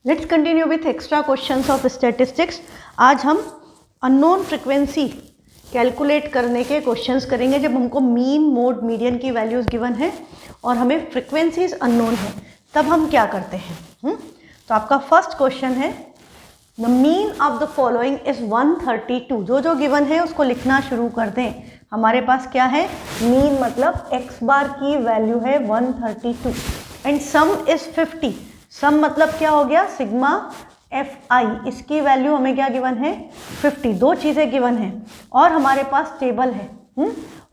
Let's continue with extra questions of statistics. आज हम unknown frequency calculate करने के क्वेश्चंस करेंगे जब हमको मीन, मोड, मीडियन की वैल्यूज़ गिवन है और हमें फ्रिक्वेंसीज अननोन है, तब हम क्या करते हैं। तो आपका फर्स्ट क्वेश्चन है, the mean of the following is 132। जो गिवन है उसको लिखना शुरू कर दें। हमारे पास क्या है, मीन मतलब x बार की वैल्यू है 132 एंड सम इज 50। सम मतलब क्या हो गया, सिग्मा एफ आई, इसकी वैल्यू हमें क्या गिवन है 50। दो चीज़ें गिवन है और हमारे पास टेबल है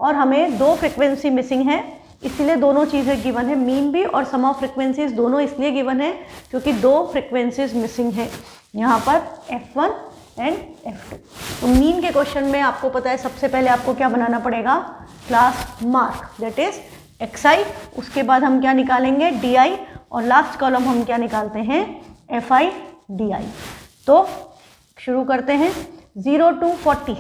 और हमें दो फ्रिक्वेंसी मिसिंग है, इसलिए दोनों चीज़ें गिवन है, मीन भी और सम ऑफ फ्रिक्वेंसीज दोनों इसलिए गिवन है क्योंकि दो फ्रिक्वेंसीज मिसिंग है यहाँ पर F1 एंड F2। तो मीन के क्वेश्चन में आपको पता है सबसे पहले आपको क्या बनाना पड़ेगा, class mark that is xi, उसके बाद हम क्या निकालेंगे di और लास्ट कॉलम हम क्या निकालते हैं fi di। तो शुरू करते हैं 0 to 40,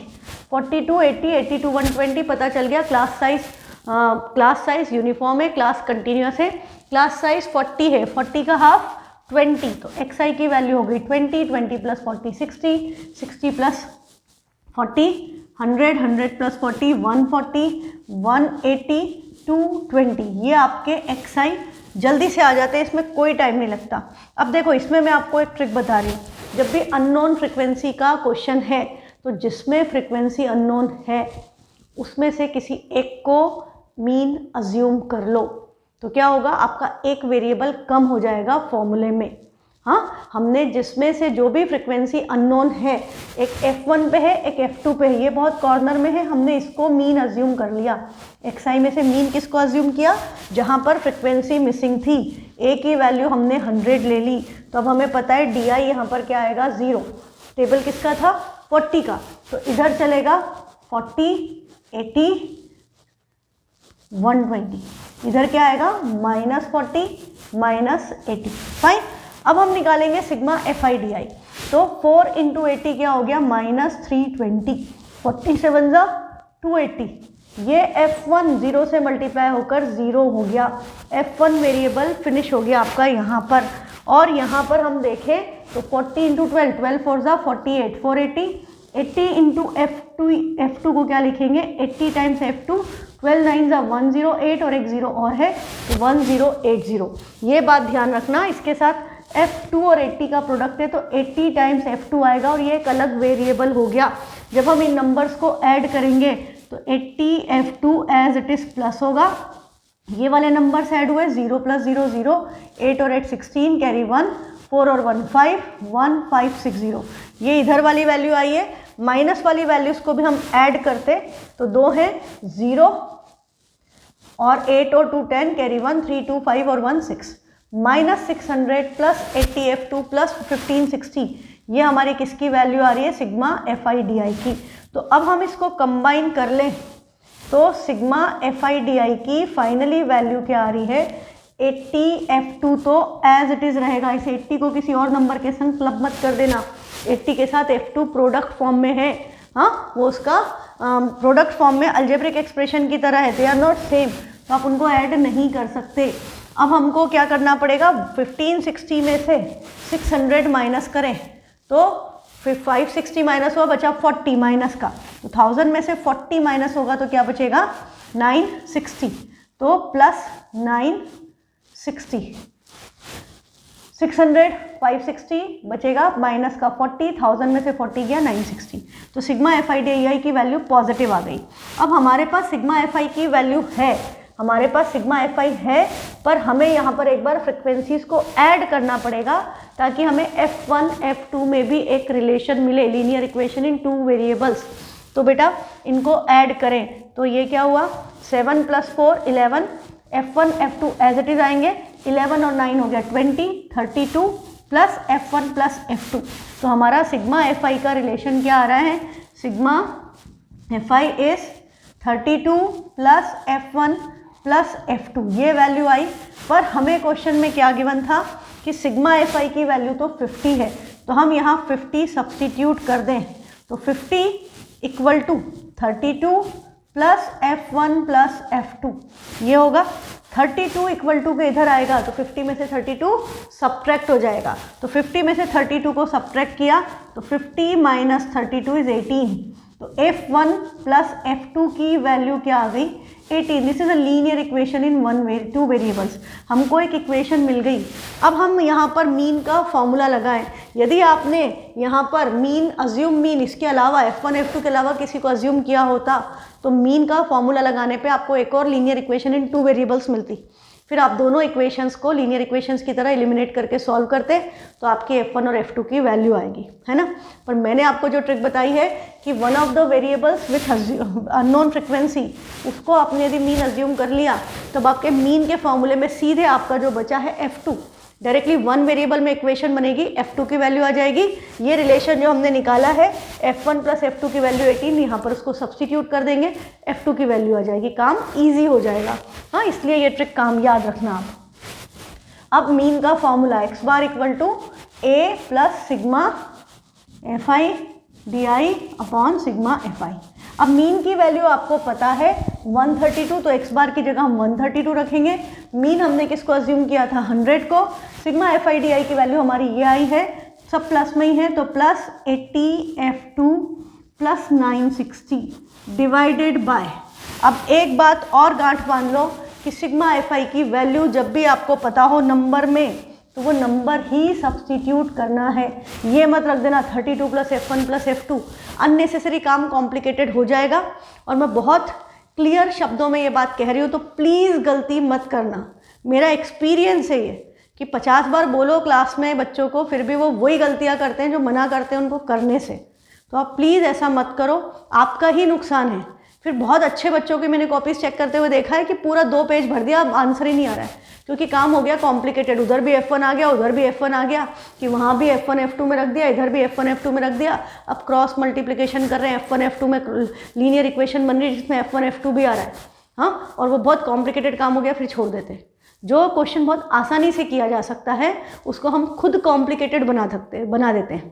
40 to 80, 80 to 120, पता चल गया। क्लास साइज यूनिफॉर्म है, क्लास कंटिन्यूस है, क्लास साइज 40 है, 40 का हाफ 20, तो xi की वैल्यू हो गई 20, 20 प्लस 40 60, 60 प्लस 40 100, 100 प्लस 40 140, 180, 220। ये आपके xi जल्दी से आ जाते हैं, इसमें कोई टाइम नहीं लगता। अब देखो इसमें मैं आपको एक ट्रिक बता रही हूँ, जब भी अननोन फ्रिक्वेंसी का क्वेश्चन है तो जिसमें फ्रिक्वेंसी अननोन है उसमें से किसी एक को मीन अज्यूम कर लो, तो क्या होगा, आपका एक वेरिएबल कम हो जाएगा फॉर्मूले में। हाँ, हमने जिसमें से जो भी फ्रिक्वेंसी अननोन है, एक F1 पे है एक F2 पे है, ये बहुत कॉर्नर में है, हमने इसको मीन अज्यूम कर लिया। xi में से मीन किसको अज्यूम किया, जहाँ पर फ्रिक्वेंसी मिसिंग थी, a की वैल्यू हमने 100 ले ली, तो अब हमें पता है di यहाँ पर क्या आएगा 0। टेबल किसका था 40 का, तो इधर चलेगा 40, 80, 120, इधर क्या आएगा -40 -80। फाइन, अब हम निकालेंगे सिग्मा एफ आई डी आई। तो 4 × 80 क्या हो गया -320, 47 जा 280। ये F1 0 से मल्टीप्लाई होकर 0 हो गया, F1 वेरिएबल फिनिश हो गया आपका यहाँ पर। और यहाँ पर हम देखें तो 40 × 12, 12 4 जा 48, 480, 80 × F2 को क्या लिखेंगे 80 टाइम्स F2, 12 9 जा 108 और एक 0 और है तो 1080। ये बात ध्यान रखना, इसके साथ F2 और 80 का प्रोडक्ट है तो 80 टाइम्स F2 आएगा और ये एक अलग वेरिएबल हो गया। जब हम इन नंबर्स को ऐड करेंगे तो 80 F2 as it is plus होगा, ये वाले नंबर्स ऐड हुए 0 + 0 0, 8 और 8 16, कैरी 1, 4 और 1 5, 1560। ये इधर वाली वैल्यू आई है, माइनस वाली वैल्यूज़ को भी हम ऐड करते तो 2 है 0 और 8 और 2 10, कैरी 1, 3 2 5 और 1 6, -600 प्लस 80 F2 प्लस 1560। ये हमारी किसकी वैल्यू आ रही है, सिग्मा एफ आई डी आई की। तो अब हम इसको कंबाइन कर लें तो सिग्मा एफ आई डी आई की फाइनली वैल्यू क्या आ रही है 80 F2, तो एज इट इज़ रहेगा। इस 80 को किसी और नंबर के संग क्लब मत कर देना, 80 के साथ F2 प्रोडक्ट फॉर्म में है, हाँ वो उसका प्रोडक्ट फॉर्म में अल्जेब्रिक एक्सप्रेशन की तरह है, दे आर नॉट सेम, तो आप उनको ऐड नहीं कर सकते। अब हमको क्या करना पड़ेगा, 1560 में से 600 माइनस करें तो फिर 560 माइनस हुआ, बचा 40 माइनस का, तो 1000 में से 40 माइनस होगा तो क्या बचेगा 960, तो प्लस 960, 600 560 बचेगा माइनस का 40, 1000 में से 40 गया 960, तो सिग्मा एफ आई डी आई की वैल्यू पॉजिटिव आ गई। अब हमारे पास सिग्मा एफ आई की वैल्यू है, हमारे पास सिग्मा एफ आई है, पर हमें यहाँ पर एक बार फ्रिक्वेंसीज को ऐड करना पड़ेगा ताकि हमें F1 F2 में भी एक रिलेशन मिले, लीनियर इक्वेशन इन 2 वेरिएबल्स। तो बेटा इनको ऐड करें तो ये क्या हुआ 7 + 4 11, F1 F2 as it is आएंगे, 11 और 9 हो गया 20, 32 प्लस F1 प्लस F2। तो हमारा सिग्मा एफ आई का रिलेशन क्या आ रहा है, sigma f I is 32 plus F1 plus F2, ये वैल्यू आई। पर हमें क्वेश्चन में क्या गिवन था कि सिग्मा एफ आई की वैल्यू तो 50 है, तो हम यहाँ 50 सब्सटीट्यूट कर दें तो 50 = 32 प्लस F1 प्लस F2, ये होगा 32 इक्वल टू के इधर आएगा तो 50 में से 32 सब्ट्रैक्ट हो जाएगा, तो 50 में से 32 को सब्ट्रैक्ट किया तो 50 माइनस 32 इज 18। तो F1 प्लस F2 की वैल्यू क्या आ गई 18। This is a linear equation in two variables. हमको एक इक्वेशन मिल गई। अब हम यहाँ पर मीन का फॉर्मूला लगाएं। यदि आपने यहाँ पर मीन अज्यूम मीन इसके अलावा F1 F2 के अलावा किसी को अज्यूम किया होता तो मीन का फॉर्मूला लगाने पे आपको एक और linear equation in two variables मिलती। फिर आप दोनों इक्वेशंस को लीनियर इक्वेशंस की तरह एलिमिनेट करके सॉल्व करते तो आपकी F1 और F2 की वैल्यू आएगी, है ना। पर मैंने आपको जो ट्रिक बताई है कि one of the variables with unknown frequency, उसको आपने यदि मीन अज्यूम कर लिया तब आपके मीन के फॉर्मूले में सीधे आपका जो बचा है F2, डायरेक्टली वन वेरिएबल में इक्वेशन बनेगी, F2 की वैल्यू आ जाएगी। ये रिलेशन जो हमने निकाला है F1 प्लस F2 की वैल्यू 18, यहाँ पर उसको सब्सटीट्यूट कर देंगे, F2 की वैल्यू आ जाएगी, काम इजी हो जाएगा। हाँ, इसलिए ये ट्रिक काम याद रखना आप। अब मीन का formula x bar equal to a plus sigma fi di upon sigma fi। अब मीन की वैल्यू आपको पता है 132, तो x बार की जगह हम 132 रखेंगे। मीन हमने किसको अज्यूम किया था 100 को। सिग्मा fi di की वैल्यू हमारी ये आई है, सब प्लस में ही है, तो plus 80 F2 plus 960 divided by. अब एक बात और गांठ बांध लो कि सिग्मा fi की वैल्यू जब भी आपको पता हो नंबर में तो वो नंबर ही सब्सटीट्यूट करना है। ये मत रख देना 32 plus F1 plus F2, unnecessary काम कॉम्प्लिकेटेड हो जाएगा। और मैं बहुत क्लियर शब्दों में ये बात कह रही हूँ, तो प्लीज़ गलती मत करना। मेरा एक्सपीरियंस है ये कि 50 बार बोलो क्लास में बच्चों को, फिर भी वो वही गलतियाँ करते हैं जो मना करते हैं उनको करने से। तो आप प्लीज़ ऐसा मत करो, आपका ही नुकसान है। फिर बहुत अच्छे बच्चों की मैंने कॉपीज़ चेक करते हुए देखा है कि पूरा 2 पेज भर दिया, अब आंसर ही नहीं आ रहा है, क्योंकि काम हो गया कॉम्प्लिकेटेड। उधर भी F1 आ गया, उधर भी F1 आ गया, कि वहाँ भी F1 F2 में रख दिया, इधर भी F1 F2 में रख दिया। अब क्रॉस मल्टीप्लिकेशन कर रहे हैं, F1 F2 में लीनियर इक्वेशन बन रही है जिसमें F1 F2 भी आ रहा है। हाँ, और वो बहुत कॉम्प्लिकेटेड काम हो गया, फिर छोड़ देते हैं। जो क्वेश्चन बहुत आसानी से किया जा सकता है उसको हम खुद कॉम्प्लिकेटेड बना देते हैं।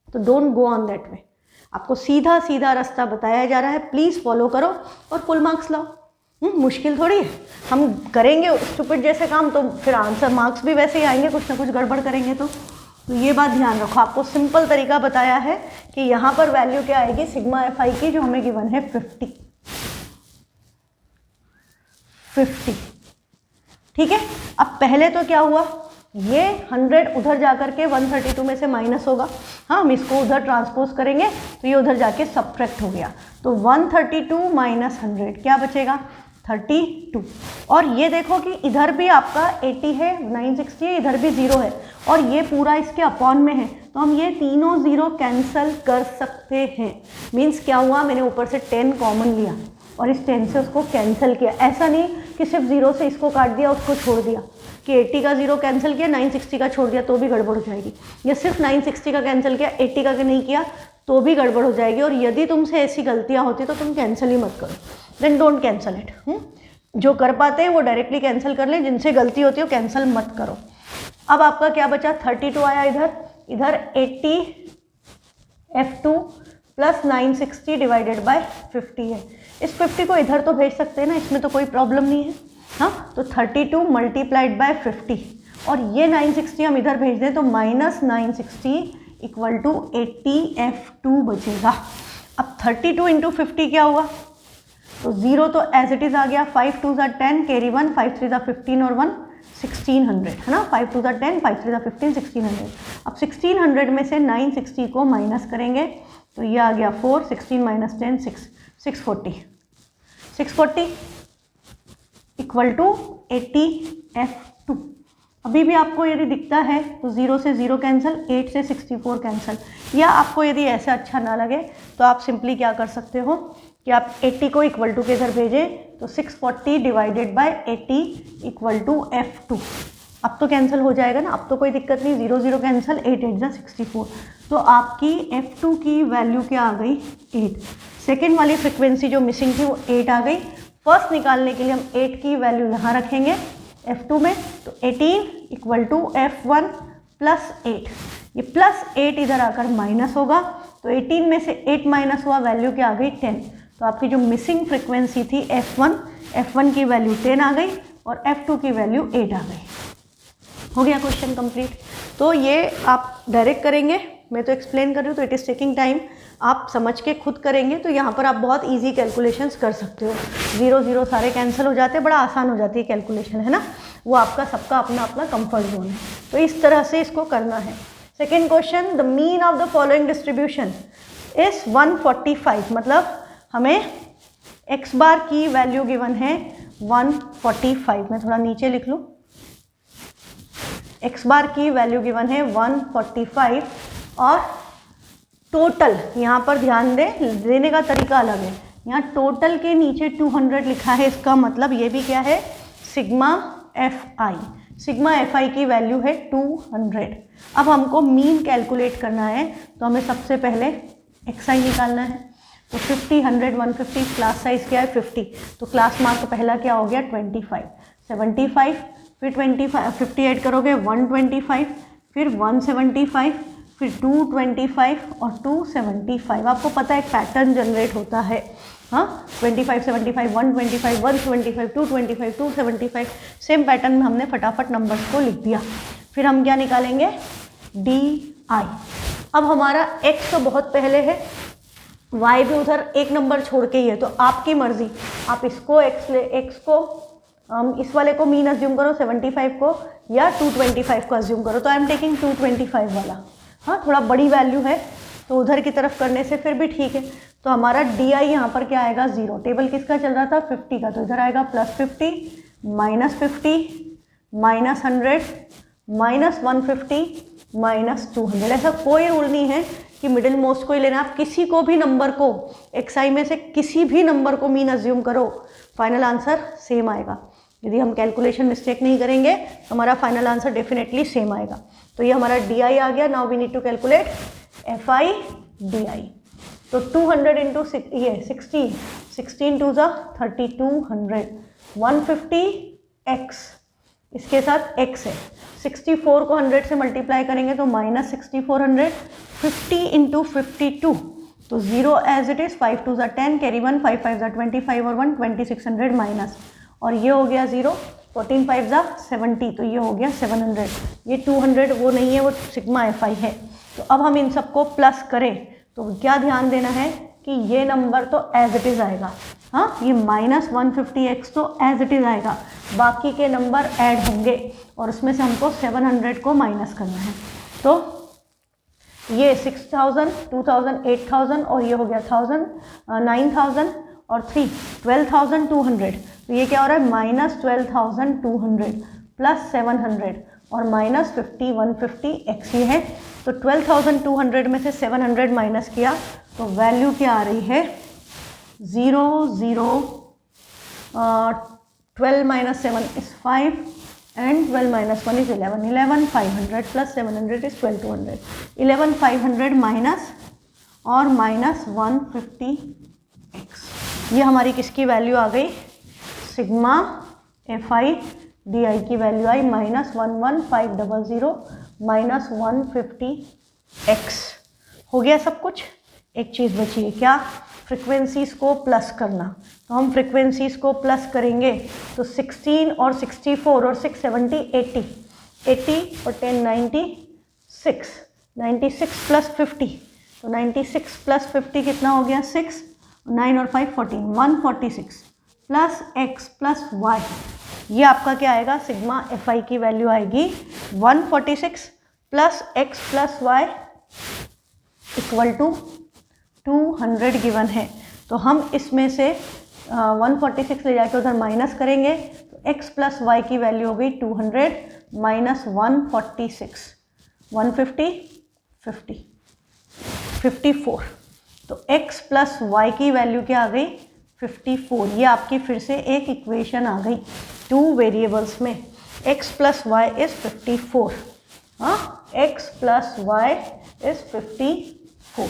तो don't go on that way. आपको सीधा सीधा रास्ता बताया जा रहा है, प्लीज़ फॉलो करो और फुल मार्क्स लाओ। मुश्किल थोड़ी है। हम करेंगे स्टूपिड जैसे काम तो फिर आंसर मार्क्स भी वैसे ही आएंगे, कुछ ना कुछ गड़बड़ करेंगे तो ये बात ध्यान रखो। आपको सिंपल तरीका बताया है कि यहाँ पर वैल्यू क्या आएगी सिग्मा fi की, जो हमें गिवन है 50। ठीक है। अब पहले तो क्या हुआ, ये 100 उधर जाकर के 132 में से माइनस होगा। हाँ, हम इसको उधर ट्रांसपोज करेंगे तो ये उधर जाके सब्ट्रैक्ट हो गया, तो 132 माइनस 100 क्या बचेगा 32। और ये देखो कि इधर भी आपका 80 है, 960 है, इधर भी 0 है, और ये पूरा इसके अपॉन में है, तो हम ये तीनों 0 कैंसिल कर सकते हैं। मीन्स क्या हुआ, मैंने ऊपर से 10 कॉमन लिया और इस 10 से उसको कैंसिल किया। ऐसा नहीं कि सिर्फ 0 से इसको काट दिया उसको छोड़ दिया, कि 80 का 0 कैंसिल किया 960 का छोड़ दिया तो भी गड़बड़ हो जाएगी, या सिर्फ 960 का कैंसिल किया 80 का नहीं किया तो भी गड़बड़ हो जाएगी। और यदि तुमसे ऐसी गलतियां होती तो तुम कैंसिल ही मत करो, देन डोंट कैंसिल इट। जो कर पाते हैं वो डायरेक्टली कैंसिल कर लें, जिनसे गलती होती है वो कैंसिल मत करो। अब आपका क्या बचा 32 आया, इधर 80 F2 प्लस 960 डिवाइडेड बाय 50 है। इस 50 को इधर तो भेज सकते हैं ना, इसमें तो कोई प्रॉब्लम नहीं है। हाँ, तो 32 मल्टीप्लाइड बाय 50 और ये 960 हम इधर भेज दें तो माइनस 960 इक्वल टू 80 F2 बचेगा। अब 32 इंटू 50 क्या हुआ, तो 0 तो एज इट इज़ आ गया, 5 2 ज़ा 10 कैरी 1, 5 3 ज़ा 15 और 1 1600 है ना, 5 2 ज़ा 10, 5 3 ज़ा 15 1600। अब 1600 में से 960 को माइनस करेंगे तो ये आ गया 4, 16 माइनस 10 6, 640 इक्वल टू 80 F2। अभी भी आपको यदि दिखता है तो 0 से 0 कैंसिल, 8 से 64 कैंसिल। या आपको यदि ऐसा अच्छा ना लगे तो आप सिंपली क्या कर सकते हो कि आप 80 को इक्वल टू के इधर भेजें तो 640 divided by 80 equal to F2। अब तो कैंसिल हो जाएगा ना, अब तो कोई दिक्कत नहीं, 0 0 कैंसिल, 8 8 64। तो आपकी F2 की वैल्यू क्या आ गई 8। सेकेंड वाली फ्रिक्वेंसी जो मिसिंग थी वो 8 आ गई। फर्स्ट निकालने के लिए हम 8 की वैल्यू यहाँ रखेंगे F2 में, तो 18 इक्वल टू F1 प्लस 8। ये प्लस 8 इधर आकर माइनस होगा, तो 18 में से 8 माइनस हुआ, वैल्यू क्या आ गई 10। तो आपकी जो मिसिंग फ्रिक्वेंसी थी F1 की वैल्यू 10 आ गई। और F2 की वैल्यू 8 आ गई। हो गया क्वेश्चन कंप्लीट। तो ये आप डायरेक्ट करेंगे, मैं तो एक्सप्लेन कर रही हूँ, तो इट इज़ टेकिंग टाइम। आप समझ के खुद करेंगे तो यहाँ पर आप बहुत इजी कैलकुलेशंस कर सकते हो। 0 0 सारे कैंसिल हो जाते हैं, बड़ा आसान हो जाती है कैलकुलेशन, है ना। वो आपका सबका अपना अपना कंफर्ट जोन है। तो इस तरह से इसको करना है। Second question, the mean of the following distribution is 145। मतलब हमें x बार की वैल्यू गिवन है 145। मैं थोड़ा नीचे लिख लूँ। x बार की वैल्यू गिवन है 145 और टोटल, यहाँ पर ध्यान दें, देने का तरीका अलग है। यहाँ टोटल के नीचे 200 लिखा है, इसका मतलब ये भी क्या है, सिग्मा fi। सिग्मा fi की वैल्यू है 200। अब हमको मीन कैलकुलेट करना है, तो हमें सबसे पहले xi निकालना है। तो 50, 100, 150, क्लास साइज क्या है 50, तो क्लास मार्क पहला क्या हो गया 25, 75, फिर 25, 50 ऐड करोगे 125, फिर 175, फिर 225 और 275। आपको पता है एक पैटर्न जनरेट होता है, हाँ, 25, 75, 125, 175, 225, 275। सेम पैटर्न में हमने फटाफट नंबर्स को लिख दिया। फिर हम क्या निकालेंगे, DI। अब हमारा x तो बहुत पहले है, y भी उधर एक नंबर छोड़ के ही है, तो आपकी मर्जी, आप इसको x को इस वाले को मीन अज्यूम करो 75 को, या 225 को अज्यूम करो। तो आई एम टेकिंग 225 वाला, हाँ, थोड़ा बड़ी वैल्यू है तो उधर की तरफ करने से फिर भी ठीक है। तो हमारा DI यहाँ पर क्या आएगा 0। टेबल किसका चल रहा था 50 का, तो इधर आएगा +50, -50, -100, -150, -200। ऐसा कोई रूल नहीं है कि मिडिल मोस्ट को ही लेना। आप किसी को भी नंबर को, xi में से किसी भी नंबर को मीन अज्यूम करो, फाइनल आंसर सेम आएगा। यदि हम कैलकुलेशन मिस्टेक नहीं करेंगे तो हमारा फाइनल आंसर डेफिनेटली सेम आएगा। तो ये हमारा DI आ गया। Now we need to calculate FI DI। तो 200 इंटू ये 60, 16 2 ज़ा 3200, 150x, इसके साथ x है, 64 को 100 से मल्टीप्लाई करेंगे तो -6400, 50 इंटू 52, तो 0 एज इट इज़, 5 2 ज़ा 10, कैरी 1, 5 5 ज़ा 25 और 1 2600 माइनस, और ये हो गया 0, 14 5 ज़ा 70, तो ये हो गया 700। ये 200 वो नहीं है, वो सिग्मा FI है। तो अब हम इन सबको प्लस करें तो क्या ध्यान देना है कि ये नंबर तो एज इट इज़ आएगा, हाँ, ये -150x तो एज इट इज़ आएगा, बाकी के नंबर ऐड होंगे और उसमें से हमको 700 को माइनस करना है। तो ये 6000, 2000, 8000 और ये हो गया 1000, 9000 और 3 12,200। तो ये क्या हो रहा है, -12,200 प्लस 700 और -50, 150x ये है। तो 12,200 में से 700 माइनस किया तो वैल्यू क्या आ रही है, 0 0, 12 - 7 is 5 and 12 - 1 is 11, 11,500 plus 700 is 12,200, 11,500 minus और -150x। ये हमारी किसकी वैल्यू आ गई, सिग्मा FI DI की वैल्यू आई -11500 -150x। हो गया सब कुछ। एक चीज़ बची है, क्या, फ्रिक्वेंसीज़ को प्लस करना। तो हम फ्रिक्वेंसीज़ को प्लस करेंगे तो 16 और 64 और 6 70 80, 80 और 10 96, 96 प्लस 50, तो 96 प्लस 50 कितना हो गया 6, 9 और 5 14, 146 प्लस x प्लस y। ये आपका क्या आएगा, सिग्मा FI की वैल्यू आएगी 146 plus x plus y equal to 200 given है। तो हम इसमें से 146 ले जाके उधर माइनस करेंगे तो x प्लस y की वैल्यू हो गई 200 माइनस 146, 150, 50, 54। तो x प्लस y की वैल्यू क्या आ गई 54। ये आपकी फिर से एक इक्वेशन आ गई 2 वेरिएबल्स में, x प्लस y इज़ 54, हाँ, x प्लस y इज़ 54।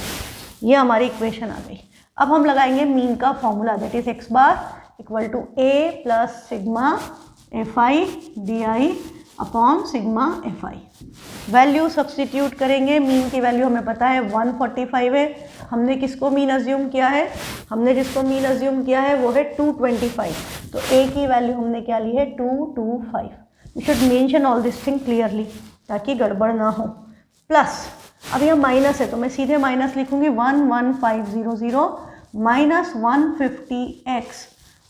ये हमारी इक्वेशन आ गई। अब हम लगाएंगे मीन का formula, that is x bar equal to a plus sigma FI DI upon sigma FI। Value substitute करेंगे, मीन की वैल्यू हमें पता है 145 है, हमने किसको मीन अज्यूम किया है, हमने जिसको मीन अज्यूम किया है वो है 225, तो ए की वैल्यू हमने क्या ली है 225। You should mention all this thing clearly ताकि गड़बड़ ना हो। प्लस अब यह माइनस है तो मैं सीधे माइनस लिखूंगी 11500 माइनस 150x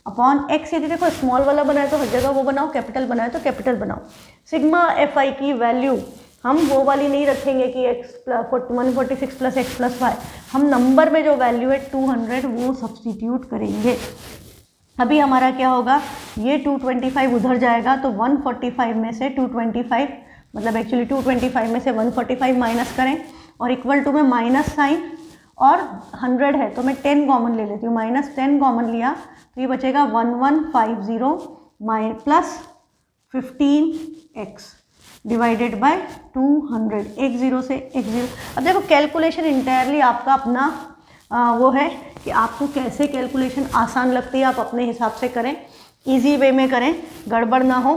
अपॉन एक्स। यदि देखो स्मॉल वाला बनाए तो हर जगह वो बनाओ, कैपिटल बनाए तो कैपिटल बनाओ। सिग्मा एफ आई की वैल्यू हम वो वाली नहीं रखेंगे कि x plus 146 plus x plus y, हम नंबर में जो वैल्यू है 200 वो सब्सटीट्यूट करेंगे। अभी हमारा क्या होगा, ये 225 उधर जाएगा तो 145 में से 225 मतलब एक्चुअली 225 में से 145 माइनस करें और इक्वल टू में माइनस साइन और 100 है तो मैं 10 कॉमन ले लेती हूँ, माइनस 10 कॉमन लिया तो ये बचेगा 1150 प्लस 15x डिवाइडेड बाय 200, एक जीरो से एक जीरो। अब देखो कैलकुलेशन इंटायरली आपका अपना वो है कि आपको कैसे कैलकुलेशन आसान लगती है आप अपने हिसाब से करें, इजी वे में करें, गड़बड़ ना हो।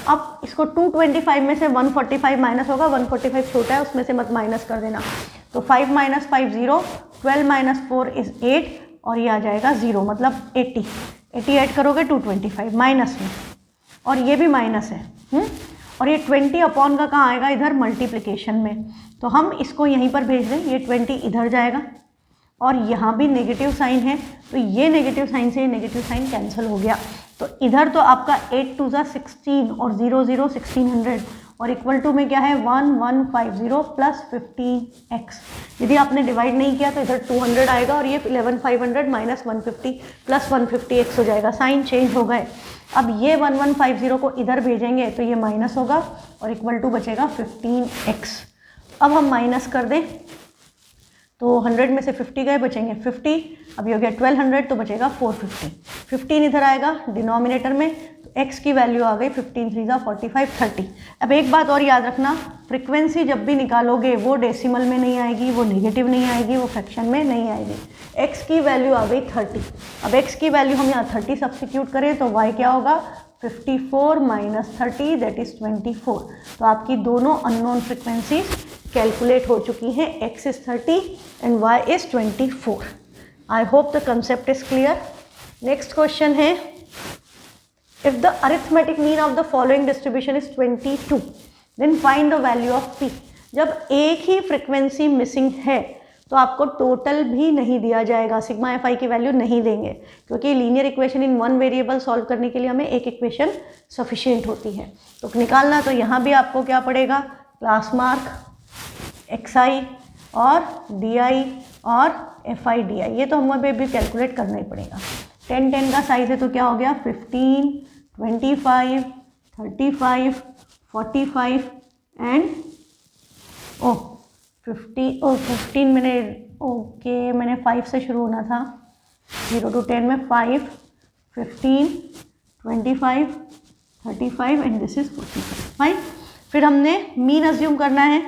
अब इसको 225 में से 145 माइनस होगा, 145 छोटा है उसमें से मत माइनस कर देना, तो 5 माइनस 5 0, 12 माइनस 4 इज 8 और ये आ जाएगा 0 मतलब 80। 80 ऐड करोगे 225 माइनस में और ये भी माइनस है और ये 20 अपॉन का कहाँ आएगा, इधर मल्टीप्लिकेशन में, तो हम इसको यहीं पर भेज दें, ये 20 इधर जाएगा और यहाँ भी नेगेटिव साइन है तो ये नेगेटिव साइन से ये नेगेटिव साइन कैंसिल हो गया, तो इधर तो आपका 8 2 16 और 0 0 1600 और इक्वल टू में क्या है 1150 प्लस 15x। यदि आपने डिवाइड नहीं किया तो इधर 200 आएगा और ये 11500 माइनस 150 प्लस 150x हो जाएगा, साइन चेंज हो गए। अब ये 1150 को इधर भेजेंगे तो ये माइनस होगा और इक्वल टू बचेगा 15x। अब हम माइनस कर दें तो 100 में से 50 गए, बचेंगे 50, अब ये हो गया 1200 तो बचेगा 450, 15 इधर आएगा डिनोमिनेटर में तो x की वैल्यू आ गई 15 3 45 30। अब एक बात और याद रखना, फ्रीक्वेंसी जब भी निकालोगे वो डेसिमल में नहीं आएगी, वो नेगेटिव नहीं आएगी, वो फ्रैक्शन में नहीं आएगी। x की वैल्यू आ गई 30, अब x की वैल्यू हम यहाँ 30 सब्स्टिट्यूट करें तो y क्या होगा 54 माइनस 30 दैट इज 24। तो आपकी दोनों अननोन फ्रिक्वेंसीज कैलकुलेट हो चुकी हैं, x is 30 and y is 24। I hope the concept is clear। Next question है, if the arithmetic mean of the following distribution is 22, then find the value of p। जब एक ही frequency missing है तो आपको total भी नहीं दिया जाएगा, सिग्मा एफ आई की वैल्यू नहीं देंगे क्योंकि linear equation in one variable solve करने के लिए हमें एक इक्वेशन सफिशिएंट होती है। तो निकालना तो यहाँ भी आपको क्या पड़ेगा, क्लास मार्क xi और di और fi di, ये तो हमें भी कैलकुलेट करना ही पड़ेगा। 10 10 का साइज है तो क्या हो गया 15 25 35 45 एंड 15 मैंने ओके मैंने 5 से शुरू होना था, 0 to 10 में 5 15 25 35 एंड दिस इज 45 फाइन। फिर हमने मीन अज्यूम करना है,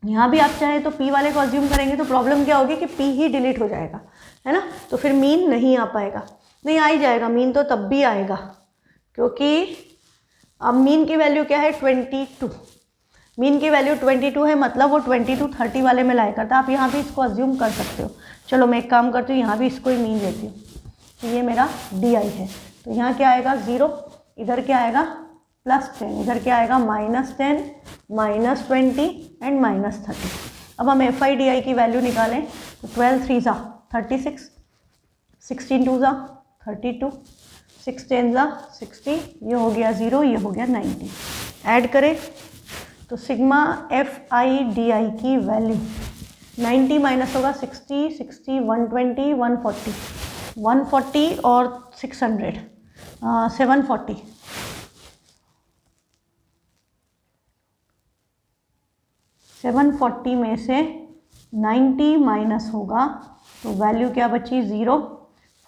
यहाँ भी आप चाहे तो p वाले को अज्यूम करेंगे तो प्रॉब्लम क्या होगी कि p ही डिलीट हो जाएगा, है ना, तो फिर मीन नहीं आ पाएगा, नहीं आ ही जाएगा मीन तो तब भी आएगा क्योंकि अब मीन की वैल्यू क्या है 22, मीन की वैल्यू 22 है मतलब वो 22 30 वाले में लाया करता है। आप यहाँ भी इसको अज्यूम कर सकते हो। चलो मैं एक काम करती हूँ, यहाँ भी इसको ही मीन लेती हूँ, तो ये मेरा di है तो यहाँ क्या आएगा 0, इधर क्या आएगा +10, इधर क्या आएगा -10 -20 एंड -30। अब हम एफ आई डी आई की वैल्यू निकालें तो 12 3 36, 16 2 32, 6 10 60, ये हो गया 0, ये हो गया 90। ऐड करें तो सिग्मा एफ आई डी आई की वैल्यू 90 माइनस होगा 60 60 120 140 140 और 600 740 740 में से 90 माइनस होगा तो वैल्यू क्या बची 0,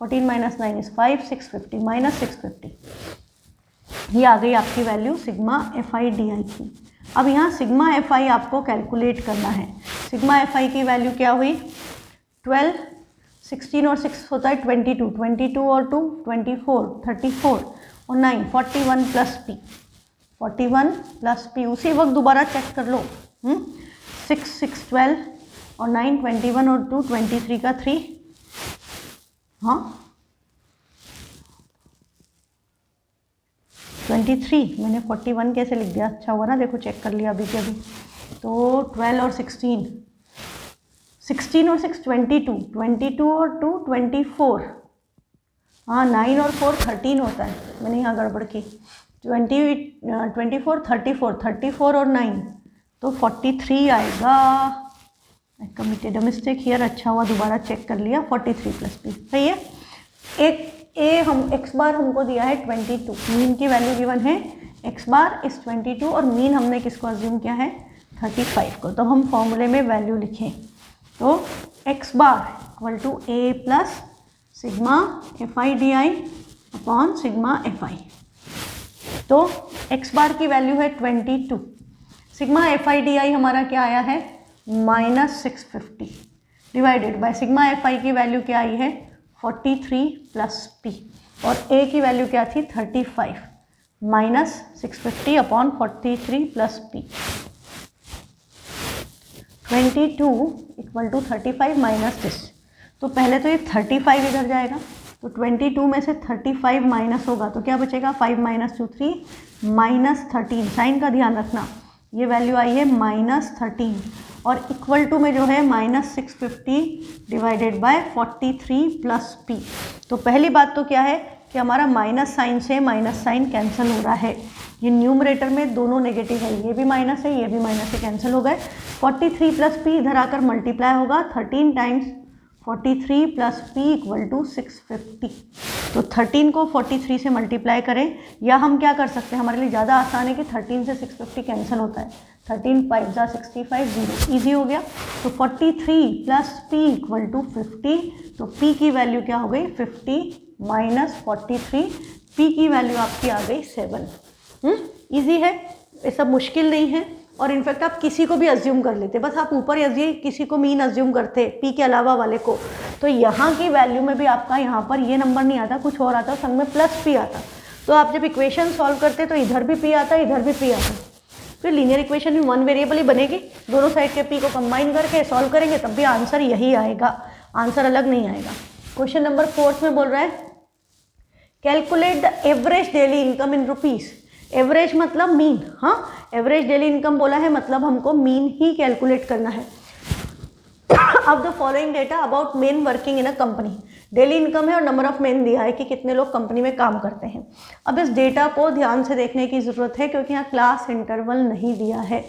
14 माइनस 9 इज 5 650 माइनस 650, ये आ गई आपकी value sigma f i d आई की। अब यहाँ सिग्मा एफ आई आपको कैलकुलेट करना है। सिग्मा एफ आई की वैल्यू क्या हुई 12, 16 और 6 होता है 22, 22 और 2 24, 34 और 9 41 प्लस पी, 41 प्लस पी। उसी वक्त दोबारा चेक कर लो 6 6 12 और 9 21 और 2 23 का 3, हाँ 23, मैंने 41 कैसे लिख दिया, अच्छा हुआ ना देखो चेक कर लिया अभी के अभी। तो 12 और 16, 16 और 6 22, 22 और 2 24, हाँ 9 और 4 13 होता है, मैंने यहाँ गड़बड़ की। 24 34, 34 और 9 तो 43 आएगा। आई कमिटेड अ मिस्टेक हियर, अच्छा हुआ दोबारा चेक कर लिया। 43 प्लस बी सही है। एक ए हम एक्स बार हमको दिया है 22, मीन की वैल्यू गिवन है एक्स बार इस 22 और मीन हमने किसको अज्यूम किया है 35 को। तो हम फॉर्मूले में वैल्यू लिखें तो x bar equal to a plus sigma f i d i upon sigma f i. तो एक्स बार की वैल्यू है 22, sigma f i d i हमारा क्या आया है -650 divided by sigma f i की वैल्यू क्या आई है 43 प्लस पी और ए की वैल्यू क्या थी 35 -650 upon 43 plus p. 22 equal to 35 minus this. तो पहले तो ये 35 इधर जाएगा तो 22 में से 35 माइनस होगा तो क्या बचेगा 5 - 2 3 -13। साइन का ध्यान रखना, ये वैल्यू आई है -13 और इक्वल टू में जो है -650 डिवाइडेड बाय 43 प्लस पी। तो पहली बात तो क्या है कि हमारा माइनस साइन से माइनस साइन कैंसिल हो रहा है। ये न्यूमरेटर में दोनों नेगेटिव है, ये भी माइनस है ये भी माइनस से कैंसिल हो गए। 43 प्लस पी इधर आकर मल्टीप्लाई होगा 13 times 43 plus p equal to 650। तो 13 को 43 से मल्टीप्लाई करें या हम क्या कर सकते हैं, हमारे लिए ज़्यादा आसान है कि 13 से 650 कैंसिल होता है। 13 5 जा 65 0 ईजी हो गया। तो 43 प्लस पी इक्वल टू 50। तो पी की वैल्यू क्या हो गई 50 माइनस 43, पी की वैल्यू आपकी आ गई 7। ईजी है, ये सब मुश्किल नहीं है। और इनफैक्ट आप किसी को भी अज्यूम कर लेते, बस आप ऊपर ये किसी को मीन अज्यूम करते पी के अलावा वाले को, तो यहाँ की वैल्यू में भी आपका यहाँ पर ये नंबर नहीं आता, कुछ और आता, संग में प्लस पी आता। तो आप जब इक्वेशन सॉल्व करते तो इधर भी पी आता इधर भी पी आता, फिर लीनियर इक्वेशन में वन वेरिएबल ही बनेगी। दोनों साइड के पी को कंबाइन करके सॉल्व करेंगे तब भी आंसर यही आएगा, आंसर अलग नहीं आएगा। क्वेश्चन नंबर 4 में बोल रहा है calculate the average daily income in rupees. Average मतलब मीन, हाँ एवरेज डेली इनकम बोला है मतलब हमको मीन ही कैलकुलेट करना है। अब the following data about main working in a company. Daily income है और नंबर ऑफ मेन दिया है कि कितने लोग कंपनी में काम करते हैं। अब इस डेटा को ध्यान से देखने की ज़रूरत है क्योंकि यहाँ क्लास इंटरवल नहीं दिया है।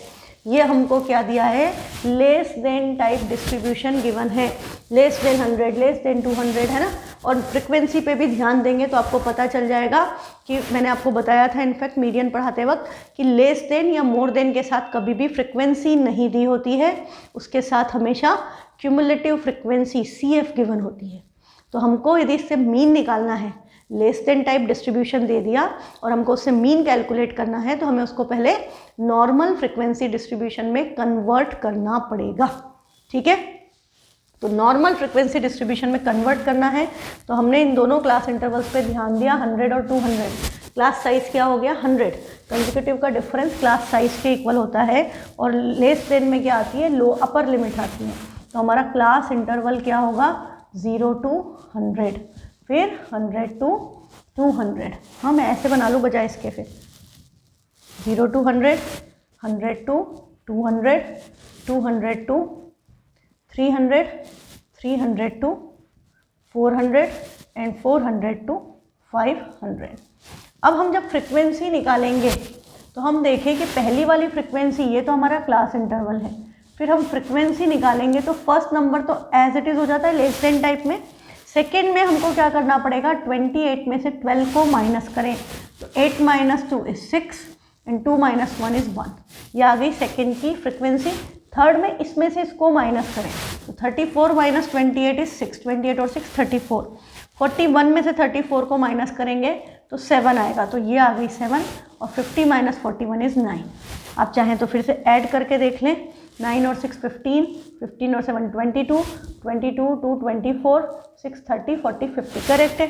ये हमको क्या दिया है less than type distribution given है, लेस देन 100 लेस देन 200 है ना। और फ्रिक्वेंसी पे भी ध्यान देंगे तो आपको पता चल जाएगा कि मैंने आपको बताया था इनफैक्ट मीडियन पढ़ाते वक्त कि लेस देन या मोर देन के साथ कभी भी फ्रिक्वेंसी नहीं दी होती है, उसके साथ हमेशा क्यूमुलेटिव फ्रिक्वेंसी CF गिवन होती है। तो हमको यदि इससे मीन निकालना है, लेस देन टाइप डिस्ट्रीब्यूशन दे दिया और हमको उससे मीन कैलकुलेट करना है तो हमें उसको पहले नॉर्मल फ्रिक्वेंसी डिस्ट्रीब्यूशन में कन्वर्ट करना पड़ेगा, ठीक है। तो नॉर्मल फ्रिक्वेंसी डिस्ट्रीब्यूशन में कन्वर्ट करना है तो हमने इन दोनों क्लास इंटरवल्स पे ध्यान दिया 100 और 200। क्लास साइज क्या हो गया 100, कंसेक्यूटिव का डिफरेंस क्लास साइज के इक्वल होता है और लेस देन में क्या आती है लो अपर लिमिट आती है। तो हमारा क्लास इंटरवल क्या होगा 0 to 100, फिर 100 to 200। हाँ मैं ऐसे बना लूँ बजाय इसके, फिर 0 to 100, 100 to 200, 200 to 300, 300 to 400 and 400 to 500। अब हम जब फ्रिक्वेंसी निकालेंगे तो हम देखें कि पहली वाली फ्रिक्वेंसी ये तो हमारा क्लास इंटरवल है, फिर हम फ्रिक्वेंसी निकालेंगे तो फर्स्ट नंबर तो एज इट इज़ हो जाता है लेस देन टाइप में। सेकेंड में हमको क्या करना पड़ेगा 28 में से 12 को माइनस करें तो 8 - 2 is 6 एंड 2 - 1 is 1। ये आ गई सेकेंड की फ्रिक्वेंसी। थर्ड में इसमें से इसको माइनस करें तो 34 - 28 is 6, 28 और 6 34। 41 में से 34 को माइनस करेंगे तो 7 आएगा, तो ये आ गई 7 और 50 - 41 is 9। आप चाहें तो फिर से ऐड करके देख लें, 9 और 6 15, 15 और 7 22, 22 2 24, 6 30 40 50 करेक्ट है।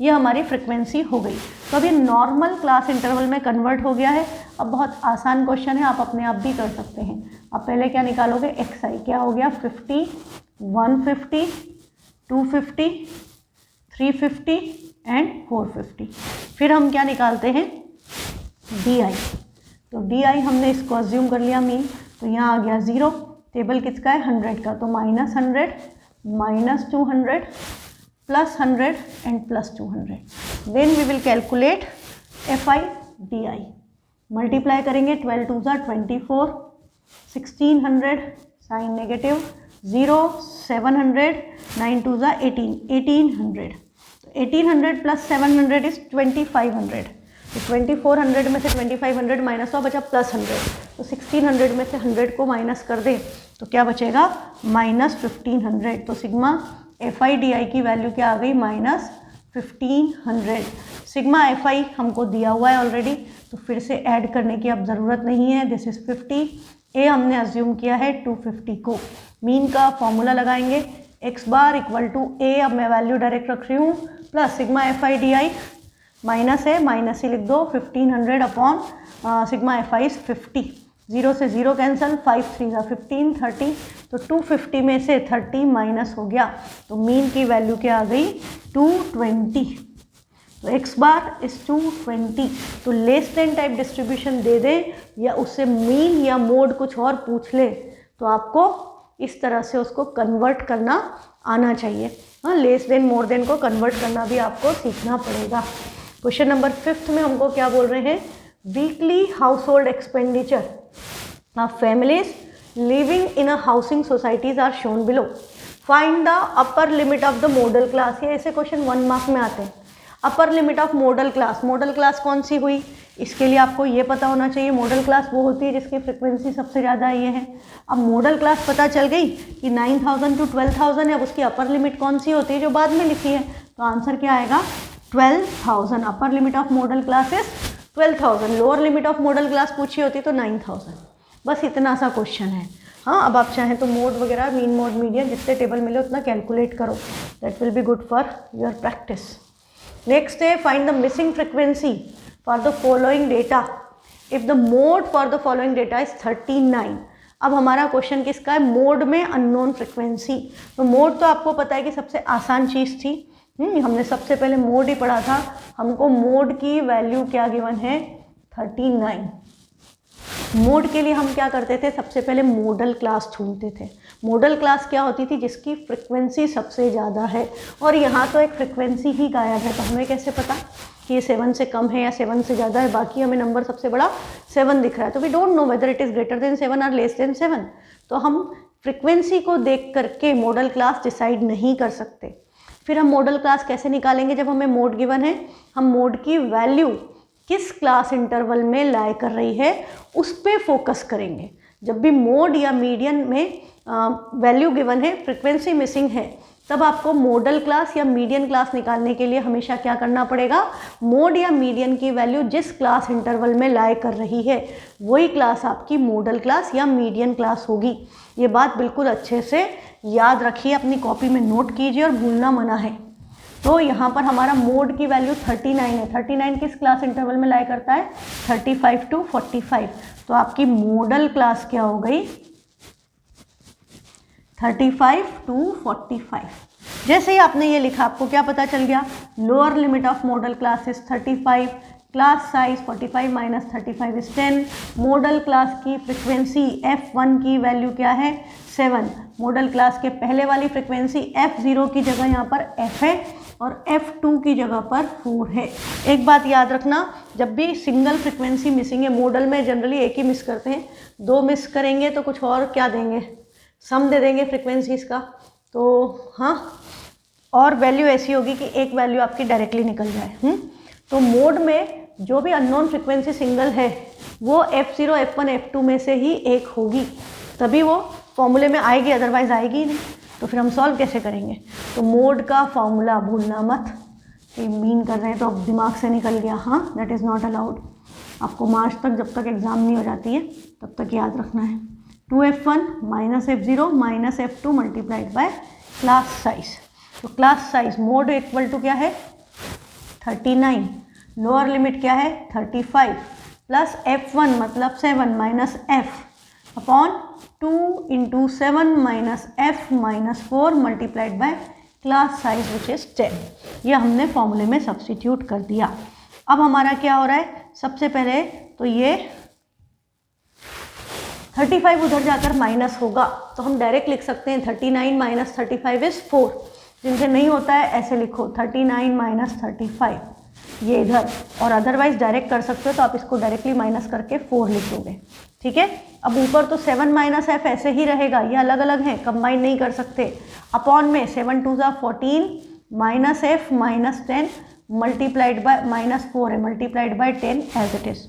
ये हमारी फ्रिक्वेंसी हो गई। तो अब ये नॉर्मल क्लास इंटरवल में कन्वर्ट हो गया है। अब बहुत आसान क्वेश्चन है, आप अपने आप भी कर सकते हैं। अब पहले क्या निकालोगे, एक्स आई क्या हो गया 50, 150, 250, 350 एंड 450। फिर हम क्या निकालते हैं, डी आई। तो डी आई हमने इसको अज्यूम कर लिया मीन, तो यहाँ आ गया 0। टेबल किसका है 100 का, तो -100, -200, +100 and +200। Then we will calculate f i d i. Multiply करेंगे 12 2 24, 1600 साइन नेगेटिव 0, 700, 9 2 18, 1800। तो 1800 + 700 इज 2500। तो 2400 में से 2500 माइनस हुआ, बचा +100। तो 1600 में से 100 को माइनस कर दें तो क्या बचेगा, -1500। तो सिग्मा एफ आई डी आई की वैल्यू क्या आ गई, -1500। सिग्मा एफ आई हमको दिया हुआ है ऑलरेडी, तो फिर से ऐड करने की अब ज़रूरत नहीं है। दिस इज़ 50, ए हमने अज्यूम किया है 250 को। मीन का फॉर्मूला लगाएंगे, x बार इक्वल टू ए, अब मैं वैल्यू डायरेक्ट रख रही हूँ, plus sigma f i d I, minus है माइनस ही लिख दो, 1500 upon sigma f I is 50। 0 से 0 कैंसिल, 5 3 15, 30। तो 250 में से 30 माइनस हो गया, तो मीन की वैल्यू क्या आ गई 220। तो x बार इज 220। तो लेस देन टाइप डिस्ट्रीब्यूशन दे दें या उससे मीन या मोड कुछ और पूछ ले तो आपको इस तरह से उसको कन्वर्ट करना आना चाहिए। हाँ, लेस देन मोर देन को कन्वर्ट करना भी आपको सीखना पड़ेगा। क्वेश्चन नंबर 5 में हमको क्या बोल रहे हैं, weekly household expenditure of families living in a housing societies are shown below, find the upper limit of the modal class. ये ऐसे क्वेश्चन 1 मार्क में आते हैं। Upper limit of modal class, modal class कौन सी हुई, इसके लिए आपको ये पता होना चाहिए। मॉडल क्लास वो होती है जिसकी फ्रिक्वेंसी सबसे ज़्यादा ये है। अब मॉडल क्लास पता चल गई कि 9000 to 12000 है, अब उसकी अपर लिमिट कौन सी होती है जो बाद में लिखी है, तो आंसर क्या आएगा 12000। अपर limit of modal class is 12000। Lower limit of modal class पूछी होती तो 9000। बस इतना सा क्वेश्चन है। हाँ, अब आप चाहें तो मोड वगैरह, मीन मोड मीडियन, जितने टेबल मिले उतना कैलकुलेट करो, that will be good for your practice. Next है find the missing frequency for the following data if the mode for the following data is 39। अब हमारा क्वेश्चन किसका है, मोड में अननोन फ्रिक्वेंसी। तो मोड तो आपको पता है कि सबसे आसान चीज़ थी, हमने सबसे पहले मोड ही पढ़ा था। हमको मोड की वैल्यू क्या गिवन है 39। मोड के लिए हम क्या करते थे, सबसे पहले मॉडल क्लास ढूंढते थे। मॉडल क्लास क्या होती थी, जिसकी फ्रिक्वेंसी सबसे ज़्यादा है, और यहाँ तो एक फ्रिक्वेंसी ही गायब है, तो हमें कैसे पता कि ये 7 से कम है या 7 से ज़्यादा है। बाकी हमें नंबर सबसे बड़ा 7 दिख रहा है, तो we don't know whether it is greater than 7 और लेस देन 7। तो हम फ्रिक्वेंसी को देख करके मॉडल क्लास डिसाइड नहीं कर सकते। फिर हम मॉडल क्लास कैसे निकालेंगे, जब हमें मोड गिवन है, हम मोड की वैल्यू किस क्लास इंटरवल में लाई कर रही है उस पर फोकस करेंगे। जब भी मोड या मीडियन में वैल्यू गिवन है, फ्रिक्वेंसी मिसिंग है, तब आपको मॉडल क्लास या मीडियन क्लास निकालने के लिए हमेशा क्या करना पड़ेगा, मोड या मीडियन की वैल्यू जिस क्लास इंटरवल में लाई कर रही है वही क्लास आपकी मॉडल क्लास या मीडियन क्लास होगी। ये बात बिल्कुल अच्छे से याद रखिए, अपनी कॉपी में नोट कीजिए और भूलना मना है। तो यहाँ पर हमारा मोड की वैल्यू 39 है। 39 किस क्लास इंटरवल में लाई करता है, 35 to 45। तो आपकी मॉडल क्लास क्या हो गई 35 to 45। जैसे ही आपने ये लिखा, आपको क्या पता चल गया, lower limit of modal class is 35, class size 45 minus 35 is 10। Model class की फ्रिक्वेंसी F1 की वैल्यू क्या है 7। मॉडल क्लास के पहले वाली फ्रिक्वेंसी F0 की जगह यहाँ पर F है और F2 की जगह पर 4 है। एक बात याद रखना, जब भी सिंगल फ्रिक्वेंसी मिसिंग है, मॉडल में जनरली एक ही मिस करते हैं, 2 मिस करेंगे तो कुछ और क्या देंगे, सम दे देंगे फ्रिक्वेंसीज का। तो हाँ, और वैल्यू ऐसी होगी कि एक वैल्यू आपकी डायरेक्टली निकल जाए। तो मोड में जो भी अननोन फ्रिक्वेंसी सिंगल है वो F0, F1, F2 में से ही एक होगी, तभी वो फॉर्मूले में आएगी, अदरवाइज आएगी ही नहीं। तो फिर हम सॉल्व कैसे करेंगे, तो मोड का फॉर्मूला भूलना मत। कि मीन कर रहे हैं तो अब दिमाग से निकल गया, हाँ, दैट इज़ नॉट अलाउड। आपको मार्च तक, जब तक एग्ज़ाम नहीं हो जाती है तब तक याद रखना है। 2F1 minus F0 minus F2 multiplied by class size. तो class size mode equal to क्या है 39, लोअर लिमिट क्या है 35 प्लस f1 मतलब 7 minus f upon 2 into 7 minus f minus 4 multiplied by class size which is 10। ये हमने फॉर्मूले में सब्स्टिट्यूट कर दिया। अब हमारा क्या हो रहा है, सबसे पहले तो ये 35 उधर जाकर माइनस होगा तो हम डायरेक्ट लिख सकते हैं 39 माइनस 35 इज़ 4। जिनसे नहीं होता है ऐसे लिखो 39 माइनस 35 ये इधर, और अदरवाइज डायरेक्ट कर सकते हो तो आप इसको डायरेक्टली माइनस करके 4 लिख दोगे। ठीक है, अब ऊपर तो 7 माइनस एफ ऐसे ही रहेगा, ये अलग अलग हैं, कंबाइन नहीं कर सकते। अपॉन में 7 2 ज़ा 14 minus f minus 10 multiplied by minus 4 है multiplied by 10 as it is.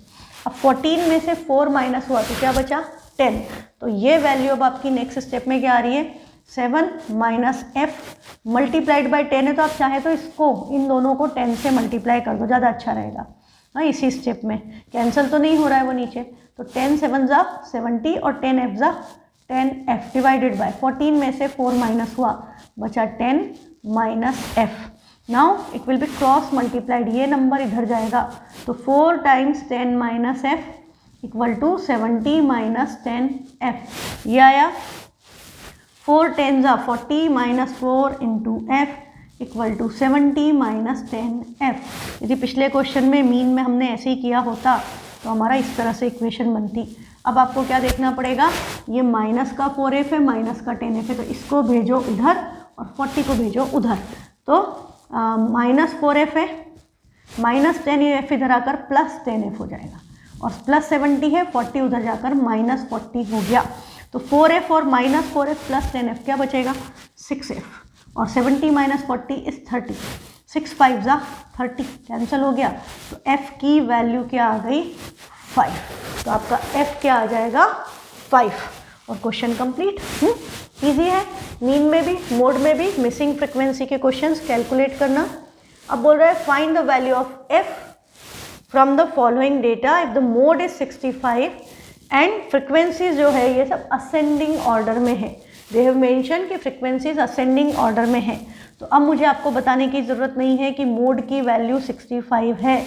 अब 14 में से 4 माइनस हुआ तो क्या बचा 10। तो ये वैल्यू अब आपकी नेक्स्ट स्टेप में क्या आ रही है 7 माइनस एफ मल्टीप्लाइड बाय 10 है, तो आप चाहे तो इसको इन दोनों को 10 से मल्टीप्लाई कर दो, ज़्यादा अच्छा रहेगा। हाँ, इसी स्टेप में कैंसिल तो नहीं हो रहा है वो नीचे, तो 10 7 ज़ा 70 और 10 एफ ज़ा 10 एफ डिवाइडेड बाय 14 में से 4 माइनस हुआ बचा 10 minus f. Now it will be cross multiplied, ये नंबर इधर जाएगा तो 4 times 10 minus f equal to 70 minus 10 f. ये आया 4 10 ज़ा 40 minus 4 into f equal to 70 minus 10 f. यदि पिछले क्वेश्चन में मीन में हमने ऐसे ही किया होता तो हमारा इस तरह से इक्वेशन बनती। अब आपको क्या देखना पड़ेगा, ये माइनस का 4f है माइनस का 10f है, तो इसको भेजो इधर और 40 को भेजो उधर, तो माइनस 4f है माइनस 10f इधर आकर प्लस 10f हो जाएगा, और प्लस 70 है 40 उधर जाकर माइनस 40 हो गया। तो 4f और माइनस 4f प्लस 10f क्या बचेगा 6f, और 70 माइनस 40 इज 30, 6 5 ज़ा 30 कैंसिल हो गया, तो f की वैल्यू क्या आ गई 5। तो आपका f क्या आ जाएगा 5 और क्वेश्चन कंप्लीट। इजी है, मीन में भी मोड में भी मिसिंग फ्रिक्वेंसी के क्वेश्चंस कैलकुलेट करना। अब बोल रहा है find the value of f from the following data if the mode is 65 and frequencies जो है ये सब असेंडिंग ऑर्डर में है। दे हैव मेंशन कि फ्रिक्वेंसीज असेंडिंग ऑर्डर में है। तो अब मुझे आपको बताने की ज़रूरत नहीं है कि मोड की वैल्यू 65 है,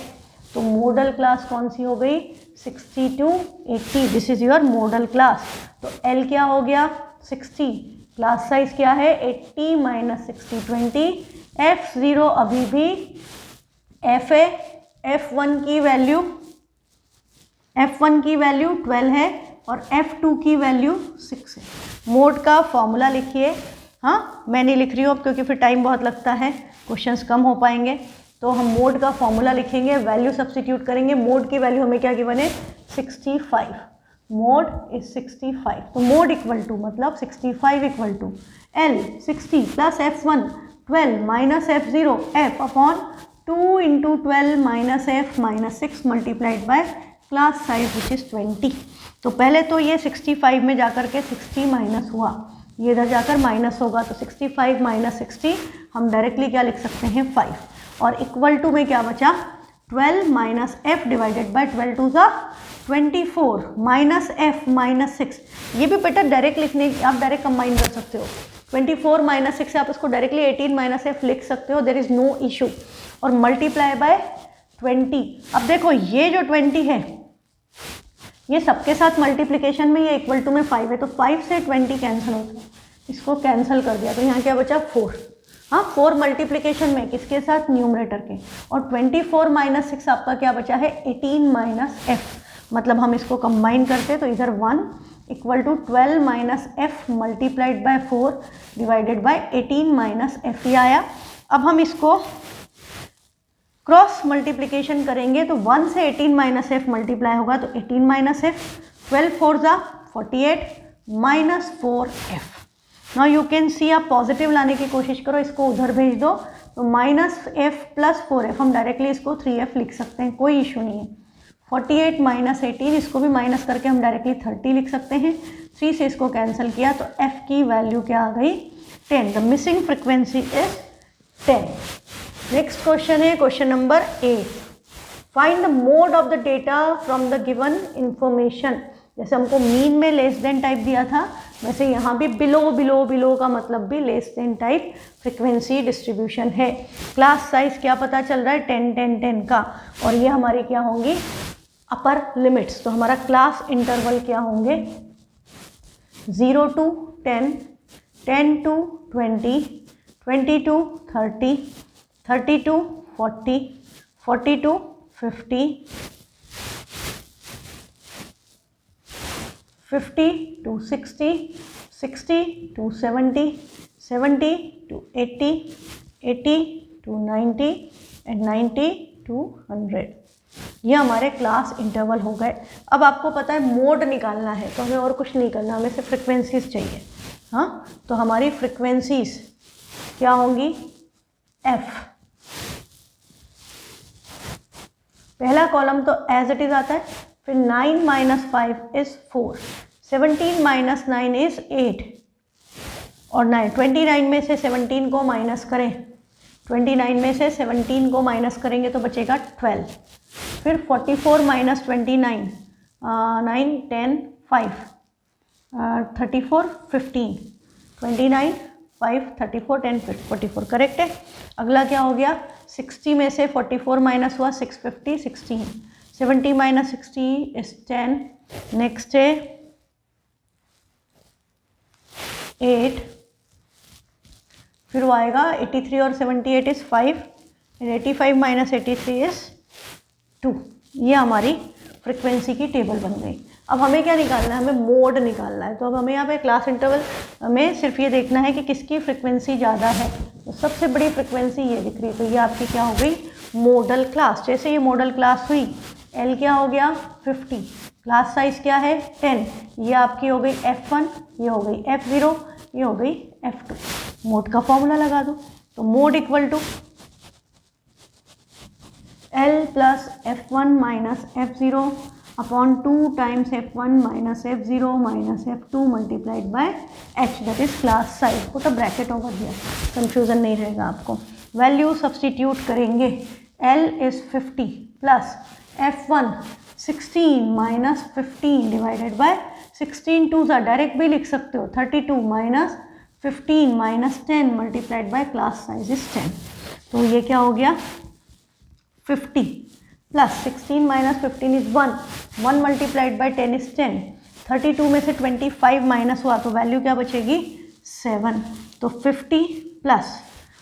तो मोडल क्लास कौन सी हो गई 62 80, this is your model class. तो L क्या हो गया 60, क्लास साइज क्या है 80 माइनस 60 20, F0 अभी भी F है, F1 की वैल्यू 12 है और F2 की वैल्यू 6 है। मोड का फॉर्मूला लिखिए। हाँ, मैं नहीं लिख रही हूँ अब क्योंकि फिर टाइम बहुत लगता है, क्वेश्चंस कम हो पाएंगे, तो हम मोड का फॉर्मूला लिखेंगे, वैल्यू सब्स्टिट्यूट करेंगे। मोड की वैल्यू हमें क्या गिवन है 65, मोड इज 65, तो मोड इक्वल टू मतलब 65 equal to L 60 plus F1 12 minus F0 F upon 2 into 12 minus F minus 6 multiplied by class size which is 20। तो पहले तो ये 65 में जाकर के 60 माइनस हुआ, ये इधर जाकर माइनस होगा, तो 65 माइनस 60 हम डायरेक्टली क्या लिख सकते हैं 5, और इक्वल टू में क्या बचा 12 minus f divided by 12 two ज़ा 24 माइनस एफ माइनस 6। ये भी बेटर डायरेक्ट लिखने, आप डायरेक्ट कंबाइन कर सकते हो। 24 माइनस 6 आप इसको डायरेक्टली 18 माइनस एफ लिख सकते हो, देयर इज़ नो इशू, और मल्टीप्लाई बाय 20। अब देखो ये जो 20 है ये सबके साथ मल्टीप्लिकेशन में ये इक्वल टू में 5 है, तो 5 से 20 कैंसिल होता है, इसको कैंसिल कर दिया, तो यहाँ क्या बचा 4। हाँ, 4 मल्टीप्लिकेशन में किसके साथ न्यूमरेटर के, और 24 माइनस 6 आपका क्या बचा है 18 माइनस एफ, मतलब हम इसको कंबाइन करते तो इधर 1 equal to 12 minus f multiplied by 4 divided by 18 minus f ये आया। अब हम इसको क्रॉस मल्टीप्लिकेशन करेंगे तो 1 से 18 माइनस एफ मल्टीप्लाई होगा, तो 18 माइनस एफ 12 4 ज़ा 48 minus 4 F. Now you can see, आप पॉजिटिव लाने की कोशिश करो, इसको उधर भेज दो, तो माइनस एफ प्लस 4 एफ, हम डायरेक्टली इसको 3f लिख सकते हैं, कोई इशू नहीं है। 48 माइनस 18, इसको भी माइनस करके हम डायरेक्टली 30 लिख सकते हैं। 3 से इसको कैंसिल किया तो f की वैल्यू क्या आ गई 10। The missing frequency is 10। Next question है question number 8। Find the mode of the data from the given information जैसे हमको मीन में लेस देन टाइप दिया था, वैसे यहाँ भी बिलो का मतलब भी less than type frequency distribution है। क्लास साइज क्या पता चल रहा है, 10 10 10 का, और ये हमारी क्या होंगी, अपर लिमिट्स। तो हमारा क्लास इंटरवल क्या होंगे, 0 to 10, 10 to 20, 20 to 30, 30 to 40, 40 to 50, 50 to 60, 60 to 70, 70 to 80, 80 to 90 and 90 to 100। ये हमारे क्लास इंटरवल हो गए। अब आपको पता है मोड निकालना है, तो हमें और कुछ नहीं करना, हमें सिर्फ फ्रिक्वेंसीज चाहिए। हाँ, तो हमारी फ्रिक्वेंसीज क्या होंगी, एफ। पहला कॉलम तो एज इट इज आता है, फिर 9 - 5 इज 4, 17 - 9 इज 8, और 29 में से 17 को माइनस करें, 29 में से 17 को माइनस करेंगे तो बचेगा 12, फिर 44 - 29, 9 10 5, 34 15, 29 5 34 10 44, करेक्ट है। अगला क्या हो गया, 60 में से 44 माइनस हुआ 650 16, 70 - 60 इज 10, नेक्स्ट है 8, फिर वो आएगा 83 और 78 इज 5, 85 - 83 इज 2। ये हमारी फ्रिक्वेंसी की टेबल बन गई। अब हमें क्या निकालना है, हमें मोड निकालना है। तो अब हमें यहाँ पे क्लास इंटरवल में सिर्फ ये देखना है कि किसकी फ्रिक्वेंसी ज़्यादा है। तो सबसे बड़ी फ्रिक्वेंसी ये दिख रही है, तो ये आपकी क्या हो गई, मॉडल क्लास। जैसे ये मॉडल क्लास हुई, एल क्या हो गया 50, क्लास साइज क्या है 10, ये आपकी हो गई F1, ये हो गई F0, ये हो गई F2। मोड का फॉर्मूला लगा दो, तो mode equal to L plus F1 minus F0 upon 2 times F1 minus F0 minus F2 multiplied by H, that is class size. Put a bracket over here, confusion नहीं रहेगा आपको। Value substitute करेंगे, L is 50 plus F1 16 minus 15 divided by 16 two सा direct भी लिख सकते हो, 32 minus 15 minus 10 multiplied by class size is 10। तो ये क्या हो गया 50 plus 16 minus 15 is 1, 1 multiplied by 10 is 10, 32 में से 25 माइनस हुआ तो वैल्यू क्या बचेगी 7। तो 50 प्लस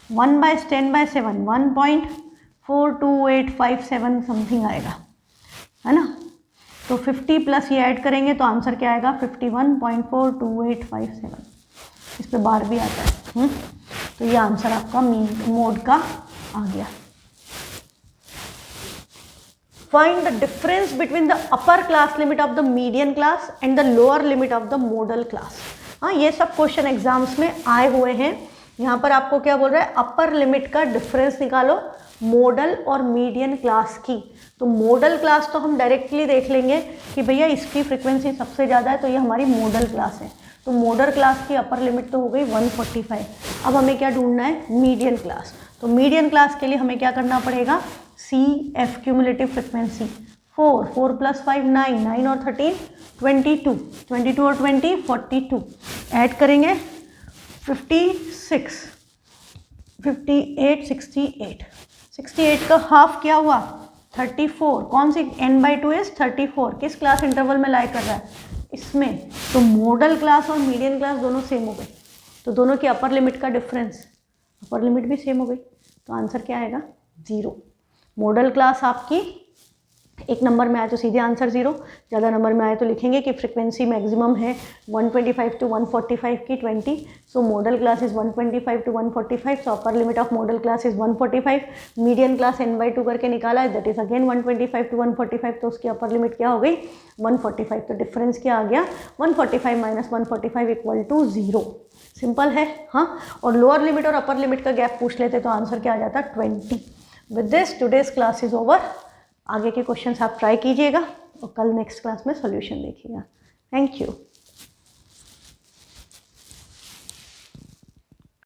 1 बाय 10 बाय 7 1.42857 समथिंग आएगा, है ना। तो 50 प्लस ये ऐड करेंगे तो आंसर क्या आएगा 51.42857। इस पे बार भी आता है। तो ये आंसर आपका मोड का आ गया। Find the difference between the upper class limit of the median class and the lower limit of the modal class। हाँ, ये सब क्वेश्चन एग्जाम्स में आए हुए हैं। यहाँ पर आपको क्या बोल रहा है, अपर लिमिट का डिफरेंस निकालो मॉडल और मीडियन क्लास की। तो मॉडल क्लास तो हम डायरेक्टली देख लेंगे कि भैया इसकी फ्रीक्वेंसी सबसे ज़्यादा है, तो ये हमारी मॉडल क्लास है। तो मॉडल क्लास की अपर लिमिट तो हो गई 145। अब हमें क्या ढूंढना है, मीडियन क्लास। तो मीडियन क्लास के लिए हमें क्या करना पड़ेगा, CF क्यूमुलेटिव फ्रिक्वेंसी 4, 4 प्लस 5 9, 9 और 13 22, 22 और 20 42, ऐड करेंगे 56, 58 68, 68 का हाफ क्या हुआ 34। कौन सी n/2 इज 34, किस क्लास इंटरवल में लाई कर रहा है, इसमें। तो मॉडल क्लास और मीडियन क्लास दोनों सेम हो गई, तो दोनों की अपर लिमिट का डिफरेंस, अपर लिमिट भी सेम हो गई, तो आंसर क्या आएगा 0। मॉडल क्लास आपकी एक नंबर में आए तो सीधे आंसर 0, ज़्यादा नंबर में आए तो लिखेंगे कि फ्रिक्वेंसी मैक्सिमम है 125 to 145 की 20। So modal class is 125 to 145, so upper limit of modal class is 145। Median class n/2 करके निकाला है, दैट इज़ अगेन 125 to 145, तो उसकी अपर लिमिट क्या हो गई 145। तो डिफरेंस क्या आ गया 145 माइनस 145 इक्वल टू 0। सिंपल है। हाँ, और लोअर लिमिट और अपर लिमिट का गैप पूछ लेते तो आंसर क्या आ जाता 20। With this today's class is over. आगे के क्वेश्चंस आप ट्राई कीजिएगा और कल नेक्स्ट क्लास में सॉल्यूशन देखिएगा। Thank you.